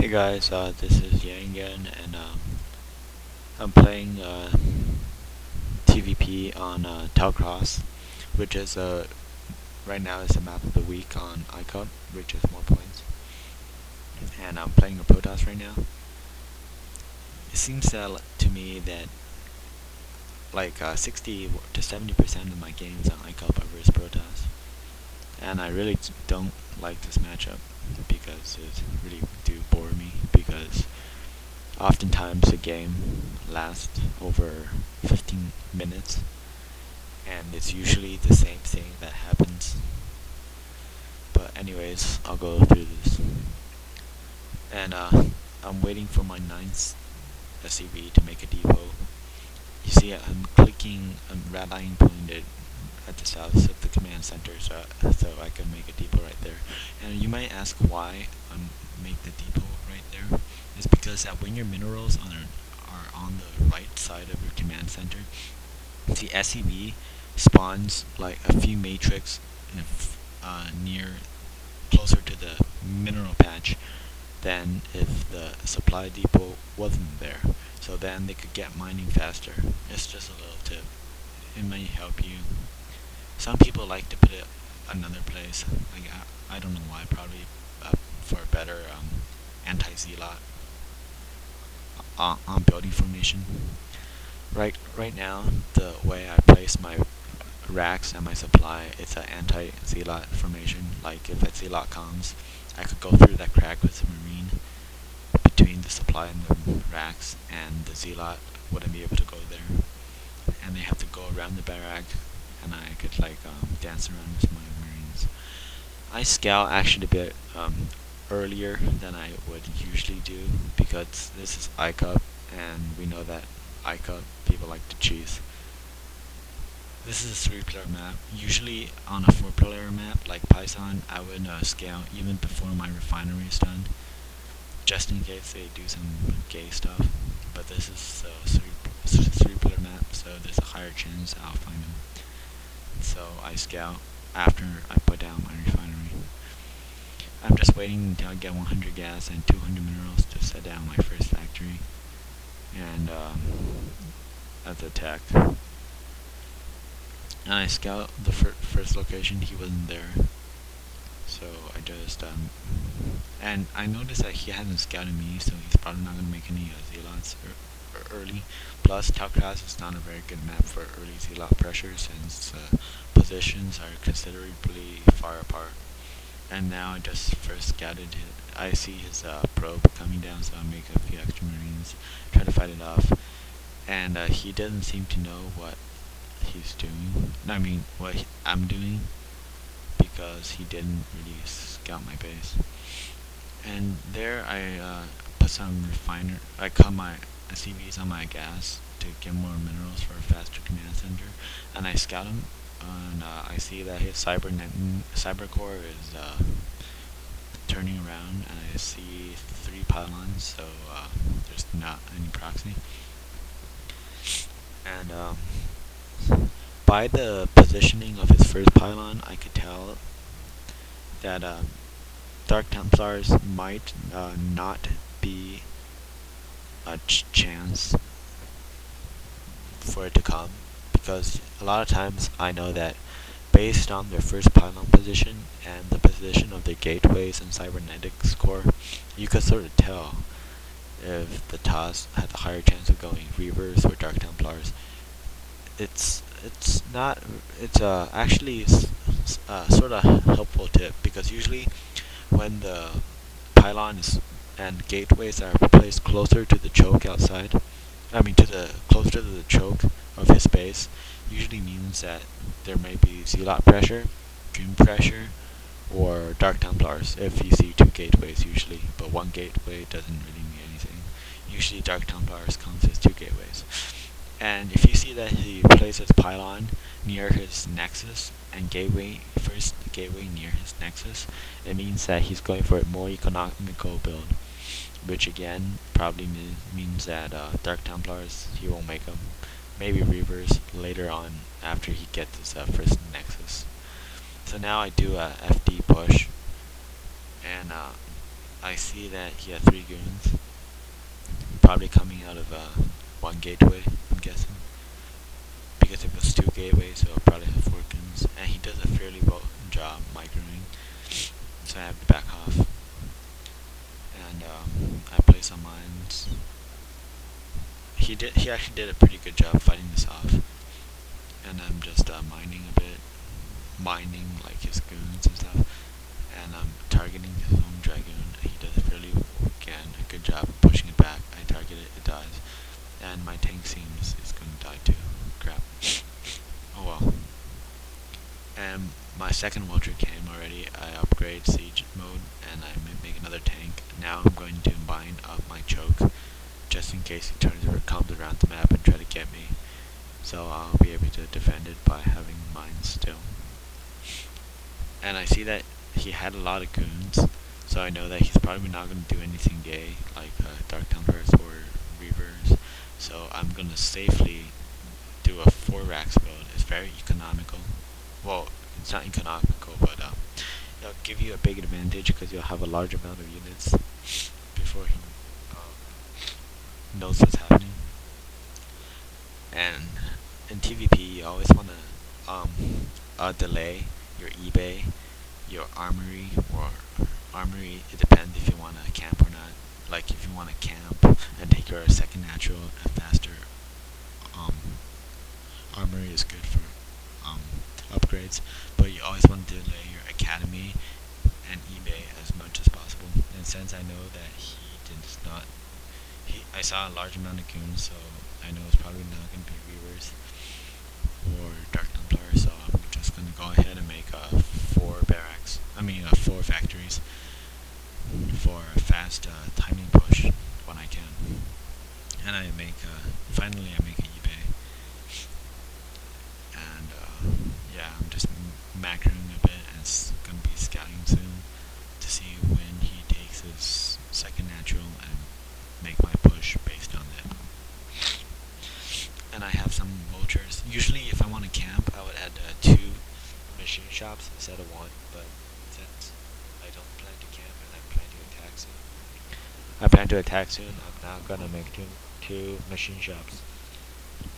Hey guys, this is Yang again, and I'm playing TvP on Tau, which is right now is the map of the week on iccup, which is more points. And I'm playing a Protoss right now. It seems to me that like 60 to 70% of my games on iccup are versus Protoss, and I really don't like this matchup because it really do bore me because oftentimes the game lasts over 15 minutes, and it's usually the same thing that happens. But anyways, I'll go through this. And I'm waiting for my 9th SCV to make a depot. You see, I'm clicking, red line pointed at the south of the command center, so I can make a depot right there. And you might ask why I make the depot right there. It's because that when your minerals are on the right side of your command center, the SCV spawns like a few matrix near closer to the mineral patch than if the supply depot wasn't there. So then they could get mining faster. It's just a little tip. It may help you. Some people like to put it another place. Like I don't know why. Probably for a better anti-zealot on building formation. Right now, the way I place my racks and my supply, it's an anti-zealot formation. Like if a zealot comes, I could go through that crack with the marine between the supply and the racks, and the zealot wouldn't be able to go there, and they have to go around the barrack, and I could like dance around with my marines. I scout actually a bit earlier than I would usually do because this is iccup, and we know that iccup people like to cheese. This is a 3-player map. Usually on a 4-player map like Python, I would scout even before my refinery is done, just in case they do some gay stuff. But this is a 3-player map, so there's a higher chance I'll find them. So I scout after I put down my refinery. I'm just waiting until I get 100 gas and 200 minerals to set down my first factory, and that's attack. And I scout the first location, he wasn't there. So I just, and I noticed that he hasn't scouted me, so he's probably not going to make any zealots early. Plus, Tau is not a very good map for early zealot pressure since positions are considerably far apart. And now I just first scouted I see his probe coming down, so I make a few extra marines, try to fight it off. And he doesn't seem to know what he's doing. I mean, what I'm doing, because he didn't really scout my base. And there I put some I cut my CVs on my gas to get more minerals for a faster command center, and I scout him, and I see that his cyber core is turning around, and I see 3 pylons, so there's not any proxy. And by the positioning of his first pylon, I could tell that Dark Templars might not be a chance for it to come, because a lot of times I know that based on their first pylon position and the position of their gateways and cybernetics core, you could sort of tell if the TOS had the higher chance of going Reavers or Dark Templars. It's actually sort of helpful tip, because usually when the pylons and gateways are placed closer to the choke outside, closer to the choke of his base, usually means that there may be zealot pressure, dream pressure, or Dark Templars if you see 2 gateways usually, but 1 gateway doesn't really mean anything. Usually Dark Templars comes as 2 gateways. And if you see that he places pylon near his nexus and first gateway near his nexus, it means that he's going for a more economical build, which again probably means that Dark Templars, he won't make them. Maybe Reavers later on after he gets his first nexus. So now I do a FD push, and I see that he had 3 goons, probably coming out of one gateway, I'm guessing. Because if it's 2 gateways, so I'll probably have 4 goons. And he does a fairly well job microing, so I have to back off. And I play some mines. He actually did a pretty good job fighting this off. And I'm just mining a bit, mining like his goons and stuff. And I'm targeting his own dragoon. He does a fairly a good job of pushing it back. I target it, it dies. And my tank seems is going to die too. Crap. Oh well. And my second vulture came already. I upgrade siege mode and I make another tank. Now I'm going to mine up my choke just in case he comes around the map and try to get me. So I'll be able to defend it by having mines still. And I see that he had a lot of goons, so I know that he's probably not going to do anything gay like Dark Templars or Reavers. So I'm going to safely do a 4 racks build. It's very economical. Well, it's not economical, but it'll give you a big advantage because you'll have a large amount of units before he knows what's happening. And in TvP, you always want to delay your eBay, your armory, or armory. It depends if you want to camp or not. Like if you want to camp and take your second natural and faster, armory is good for upgrades. But you always want to delay your academy and eBay as much as possible. And since I know that he did not, I saw a large amount of goons, so I know it's probably not going to be Reavers or Dark Templars, so I'm just going to go ahead and make 4 barracks. 4 factories for a fast timing push when I can. And I make finally I make an eBay. And yeah, I'm just macroing a bit, and it's going to be scouting soon to see when he takes his second natural and make my push based on that. And I have some vultures. Usually if I want to camp, I would add 2 machine shops instead of 1, but since I don't plan to camp and I plan to attack soon, I'm now gonna make 2 machine shops.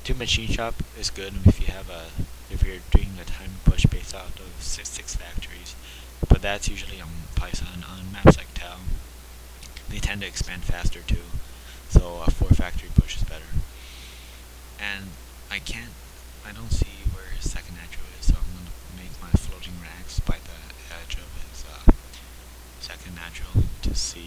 2 machine shop is good if you're doing a time push based out of 6 factories, but that's usually on Python. On maps like Tau, they tend to expand faster too, so a 4 factory push is better. And I don't see where his second natural is, so I'm going to make my floating racks by the edge of his second natural to see